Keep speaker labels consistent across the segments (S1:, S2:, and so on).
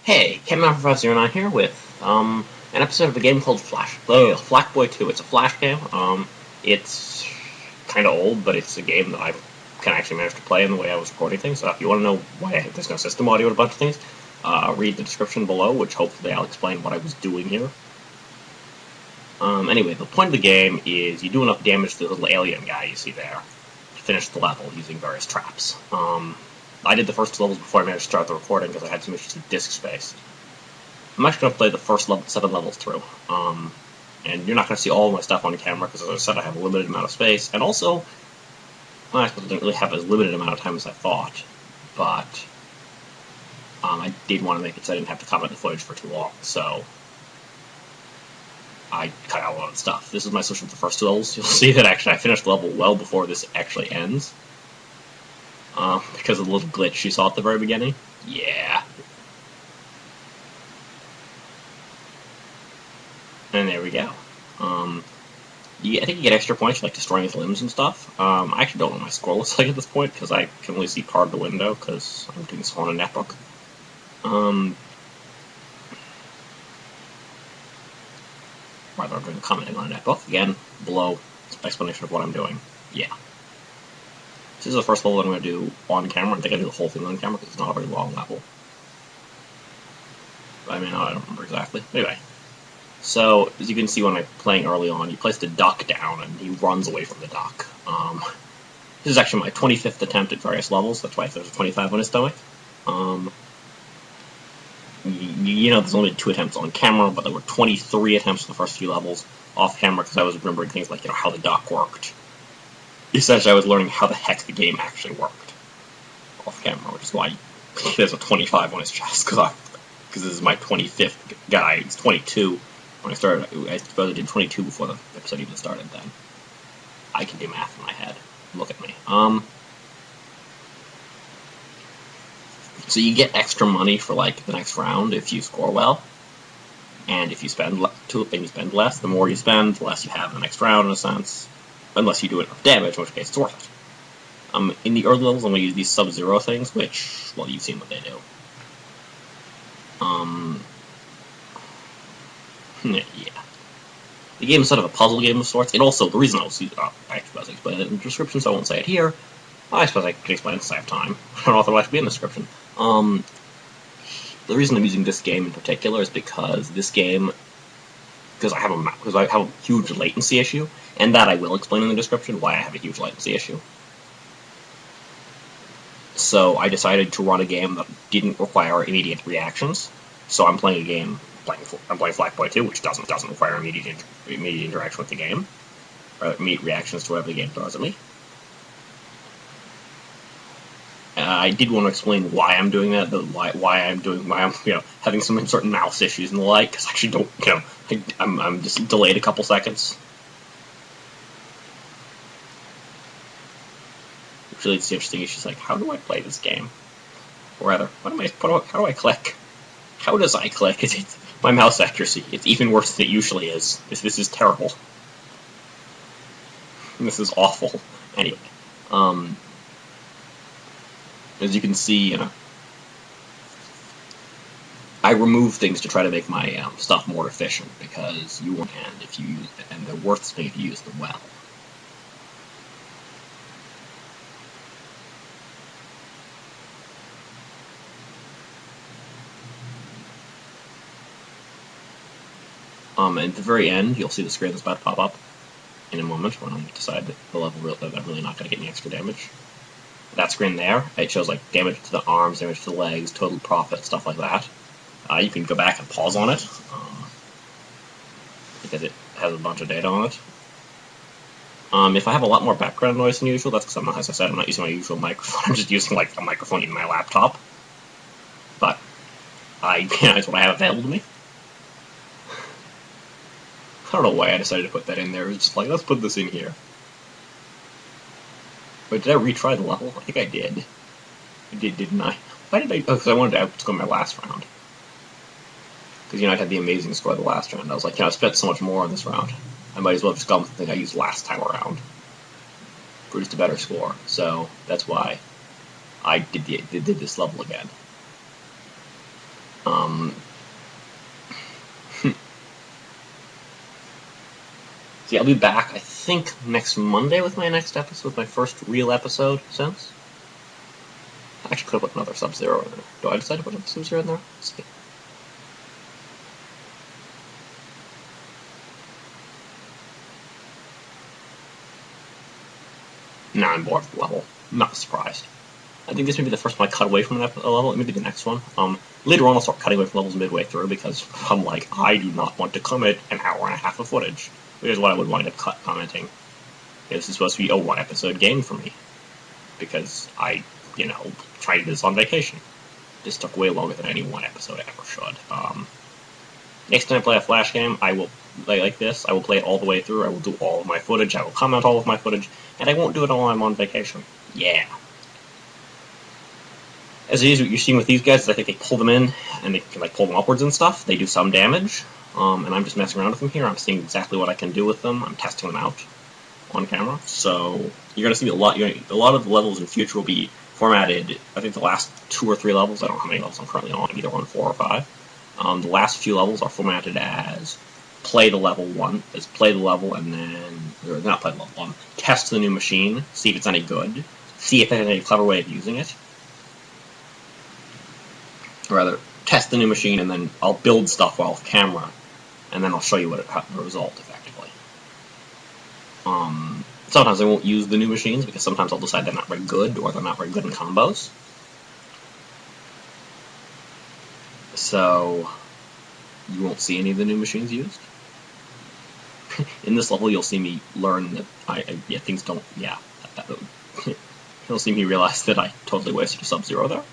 S1: Hey, Cat94509 here with an episode of a game called Flakboy 2. It's a Flash game. It's kind of old, but it's a game that I can actually manage to play in the way I was recording things. So if you want to know why there's no system audio and a bunch of things, read the description below, which hopefully I'll explain what I was doing here. Anyway, the point of the game is you do enough damage to the little alien guy you see there to finish the level using various traps. I did the first two levels before I managed to start the recording because I had some issues with disk space. I'm actually going to play the first 7 levels through. And you're not going to see all of my stuff on camera because, as I said, I have a limited amount of space. And also, I didn't really have as limited amount of time as I thought. But I did want to make it so I didn't have to comment the footage for too long. So I cut out a lot of stuff. This is my solution for the first 2 levels. You'll see that actually I finished the level well before this actually ends. Because of the little glitch you saw at the very beginning. Yeah. And there we go. I think you get extra points for like destroying his limbs and stuff. I actually don't know what my score looks like at this point because I can only see part of the window because I'm doing this on a netbook. Rather, I'm doing commenting on a netbook. Again, below explanation of what I'm doing. Yeah. This is the first level I'm going to do on camera. I think I do the whole thing on camera because it's not a very long level. I mean, I don't remember exactly. Anyway. So, as you can see when I'm playing early on, you place the duck down and he runs away from the duck. This is actually my 25th attempt at various levels, that's why there's a 25 on his stomach. You know, there's only 2 attempts on camera, but there were 23 attempts for the first few levels off camera because I was remembering things like, how the duck worked. Essentially, I was learning how the heck the game actually worked off camera, which is why there's a 25 on his chest, because this is my 25th guy. He's 22. When I started, I suppose I did 22 before the episode even started then. I can do math in my head. Look at me. So you get extra money for, like, the next round if you score well. And if you spend less, the more you spend, the less you have in the next round, in a sense. Unless you do enough damage, in which case it's worth it. In the early levels, I'm going to use these Sub-Zero things, which, well, you've seen what they do. Yeah. The game is sort of a puzzle game of sorts. It also, the reason I suppose I explained it in the description, so I won't say it here. I suppose I can explain it since I have time. I don't know if it'll actually be in the description. The reason I'm using this game in particular is because this game, because I have a huge latency issue, and that I will explain in the description why I have a huge latency issue. So I decided to run a game that didn't require immediate reactions. So I'm playing a game. I'm playing Flakboy 2, which doesn't require immediate interaction with the game, or immediate reactions to whatever the game throws at me. I did want to explain why I'm doing that, why I'm having some certain mouse issues and the like, because I actually don't, I'm just delayed a couple seconds. Which leads to interesting issues like, how do I play this game? Or rather, how do I click? How does I click? It's my mouse accuracy. It's even worse than it usually is. This is terrible. This is awful. Anyway, as you can see, I remove things to try to make my stuff more efficient because and they're worth something if you use them well. At the very end, you'll see the screen that's about to pop up in a moment when I decide that I'm really not going to get any extra damage. That screen there, it shows like damage to the arms, damage to the legs, total profit, stuff like that. You can go back and pause on it because it has a bunch of data on it. If I have a lot more background noise than usual, that's because, as I said, I'm not using my usual microphone. I'm just using like a microphone in my laptop. But it's what I have available to me. I don't know why I decided to put that in there. It was just like, let's put this in here. Wait, did I retry the level? I think I did. I did, didn't I? Why did I? Oh, because I wanted to outscore my last round. Because, I had the amazing score the last round. I was like, I spent so much more on this round. I might as well have just gone with the thing I used last time around. Produced a better score. So, that's why I did this level again. So yeah, I'll be back, I think, next Monday with my next episode, my first real episode since. I actually could have put another Sub-Zero in there. Do I decide to put another Sub-Zero in there? Let's see. Nah, I'm bored with the level. I'm not surprised. I think this may be the first one I cut away from a level. Maybe the next one. Later on, I'll start cutting away from levels midway through because I'm like, I do not want to commit an hour and a half of footage, which is what I would wind up commenting. This is supposed to be a one-episode game for me because I, tried this on vacation. This took way longer than any one episode ever should. Next time I play a Flash game, I will play like this. I will play it all the way through. I will do all of my footage. I will comment all of my footage, and I won't do it while I'm on vacation. Yeah. As it is, what you're seeing with these guys is I think they pull them in, and they can pull them upwards and stuff. They do some damage, and I'm just messing around with them here. I'm seeing exactly what I can do with them. I'm testing them out on camera. So you're going to see a lot of the levels in future will be formatted. I think the last 2 or 3 levels, I don't know how many levels I'm currently on, either on 4 or 5. The last few levels are formatted as play the level 1, as play the level and then, or not play the level 1, test the new machine, see if it's any good, see if there's any clever way of using it. Or rather, test the new machine and then I'll build stuff while off camera, and then I'll show you the result effectively. Sometimes I won't use the new machines because sometimes I'll decide they're not very good or they're not very good in combos. So you won't see any of the new machines used. In this level, you'll see me learn that things don't. You'll see me realize that I totally wasted a Sub-Zero there.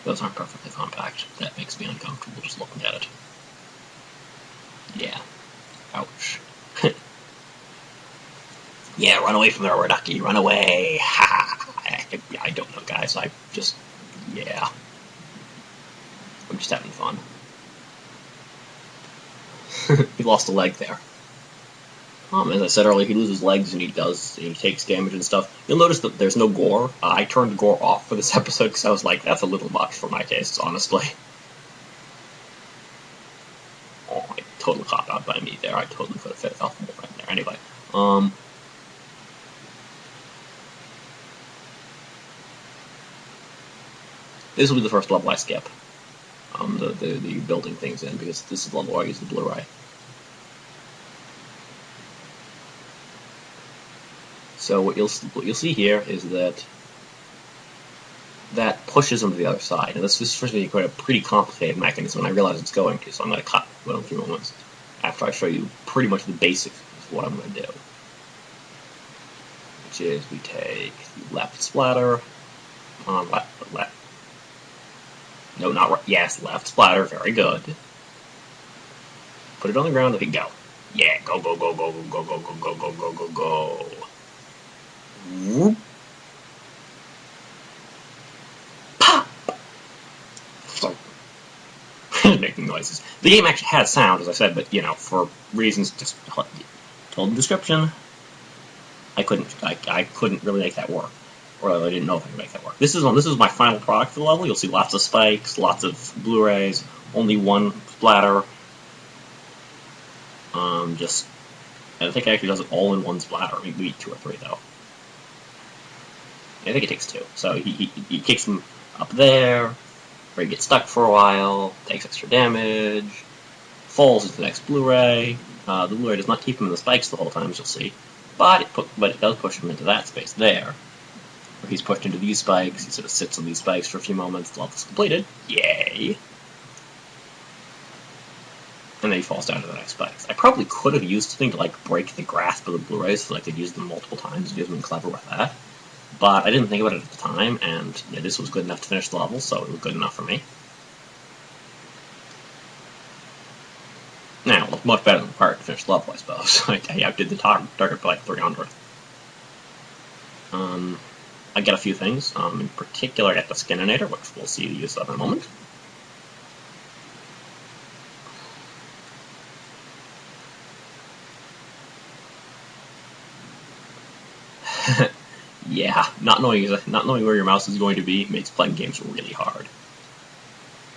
S1: Those aren't perfectly compact. That makes me uncomfortable just looking at it. Yeah. Ouch. Yeah, run away from there, Rodaki. Run away. Ha! I don't know, guys. I'm just having fun. He lost a leg there. As I said earlier, he loses legs and he takes damage and stuff. You'll notice that there's no gore. I turned gore off for this episode because I was like, that's a little much for my tastes, honestly. Oh, I totally caught out by me there. I totally could have fit a more right there. Anyway, this will be the first level I skip. The building things in, because this is the level where I use the Blu-ray. So what you'll see here is that pushes them to the other side, and this is supposed to be quite a pretty complicated mechanism, and I realize it's going to, so I'm going to cut in a few moments after I show you pretty much the basics of what I'm going to do. Which is we take the left splatter, left. No, not right. Yes, left splatter. Very good. Put it on the ground. Let it go. Yeah, go, go, go, go, go, go, go, go, go, go, go, go. Whoop. Pop. Making noises. The game actually has sound, as I said, but for reasons just told in the description, I couldn't really make that work. Or I didn't know if I could make that work. This is my final product for the level. You'll see lots of spikes, lots of Blu-rays, only one splatter. I think it actually does it all in one splatter. Maybe 2 or 3 though. I think it takes 2. So he kicks him up there, where he gets stuck for a while, takes extra damage, falls into the next Blu-ray. The Blu-ray does not keep him in the spikes the whole time, as you'll see, but it does push him into that space there. Where he's pushed into these spikes, he sort of sits on these spikes for a few moments, the level's completed. Yay! And then he falls down to the next spikes. I probably could have used something to break the grasp of the Blu-rays so I could use them multiple times and do something clever with that. But I didn't think about it at the time, and this was good enough to finish the level, so it was good enough for me. Now, it looked much better than required to finish the level, I suppose. I outdid the target by 300. I get a few things. In particular, I get the Skininator, which we'll see the use of in a moment. Yeah, not knowing where your mouse is going to be makes playing games really hard.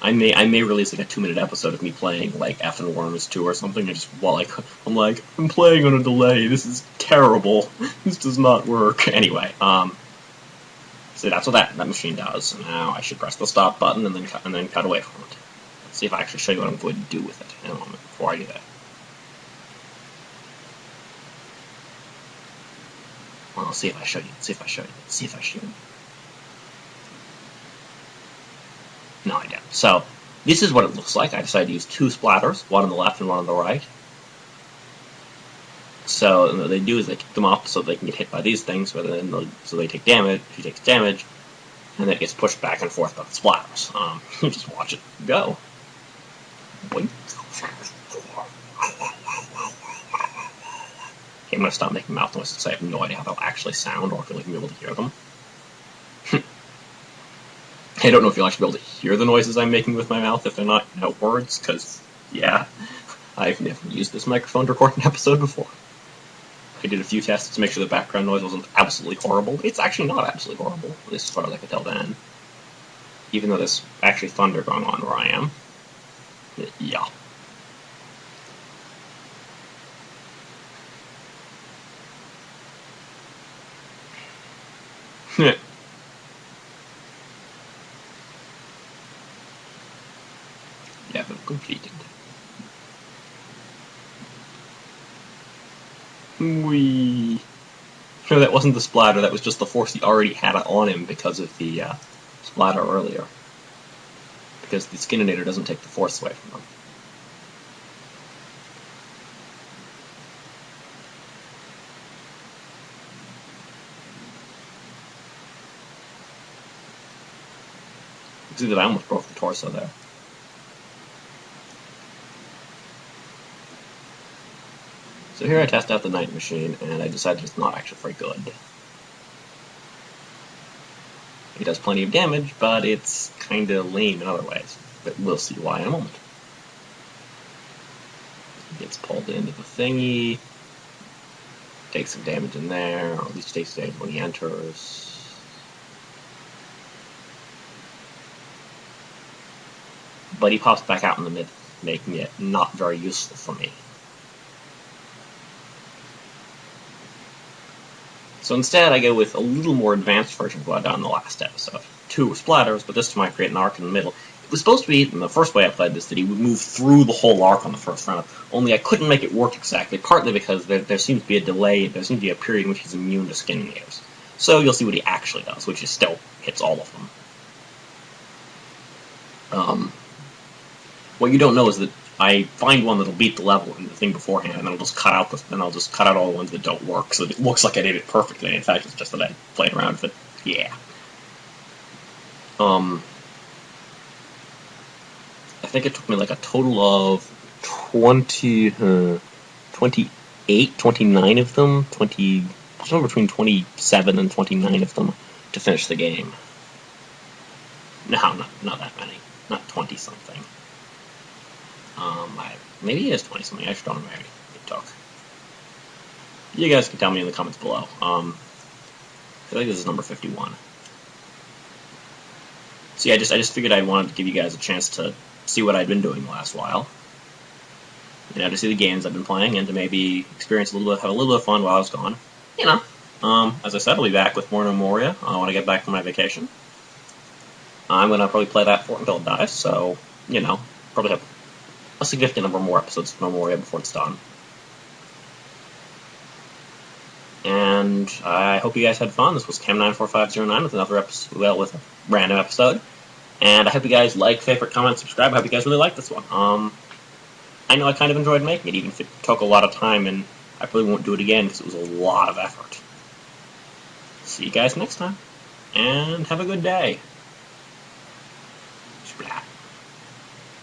S1: I may release like a 2-minute episode of me playing like F and Worms 2 or something, and just while I'm playing on a delay. This is terrible. This does not work. Anyway, so that's what that machine does. Now I should press the stop button and then cut away from it. Let's see if I actually show you what I'm going to do with it in a moment before I do that. Well, I'll see if I show you. See if I show you. No, I didn't. So, this is what it looks like. I decided to use 2 splatters, one on the left and one on the right. So, what they do is they kick them off so they can get hit by these things, so they take damage, she takes damage, and then it gets pushed back and forth by the splatters. You just watch it go. Boink. Okay, I'm going to stop making mouth noises because I have no idea how they'll actually sound or if you'll even be able to hear them. I don't know if you'll actually be able to hear the noises I'm making with my mouth if they're not words, because, yeah, I've never used this microphone to record an episode before. I did a few tests to make sure the background noise wasn't absolutely horrible. It's actually not absolutely horrible, at least as far as I could tell then. Even though there's actually thunder going on where I am. Yeah. Level completed. Whee! No, that wasn't the splatter, that was just the force he already had on him because of the splatter earlier. Because the Skininator doesn't take the force away from him. You see that I almost broke the torso there. So here I test out the night machine, and I decided it's not actually very good. It does plenty of damage, but it's kinda lame in other ways. But we'll see why in a moment. He gets pulled into the thingy, takes some damage in there, or at least takes damage when he enters. But he pops back out in the mid, making it not very useful for me. So instead, I go with a little more advanced version of what I done in the last episode. 2 splatters, but this time I create an arc in the middle. It was supposed to be, in the first way I played this, that he would move through the whole arc on the first round, only I couldn't make it work exactly, partly because there seems to be a delay, there seems to be a period in which he's immune to Skinninators. So you'll see what he actually does, which is still hits all of them. What you don't know is that I find one that'll beat the level in the thing beforehand, and then I'll just cut out all the ones that don't work, so that it looks like I did it perfectly. In fact, it's just that I played around with it. Yeah. I think it took me like a total of 29 of them, somewhere between 27 and 29 of them to finish the game. No, not that many. Not 20-something. Maybe it is 20-something. I just don't know how many it took. You guys can tell me in the comments below. I feel like this is number 51. So yeah, I just figured I wanted to give you guys a chance to see what I'd been doing the last while. You know, to see the games I've been playing and to maybe experience have a little bit of fun while I was gone. You know, as I said, I'll be back with more No Moria when I get back from my vacation. I'm gonna probably play that fort until it dies, so, you know, probably have a significant number more episodes of No Moria before it's done. And I hope you guys had fun. This was Chem94509 with another episode, well, with a random episode. And I hope you guys like, favorite, comment, subscribe. I hope you guys really like this one. I know I kind of enjoyed making it, even if it took a lot of time, and I probably won't do it again because it was a lot of effort. See you guys next time, and have a good day.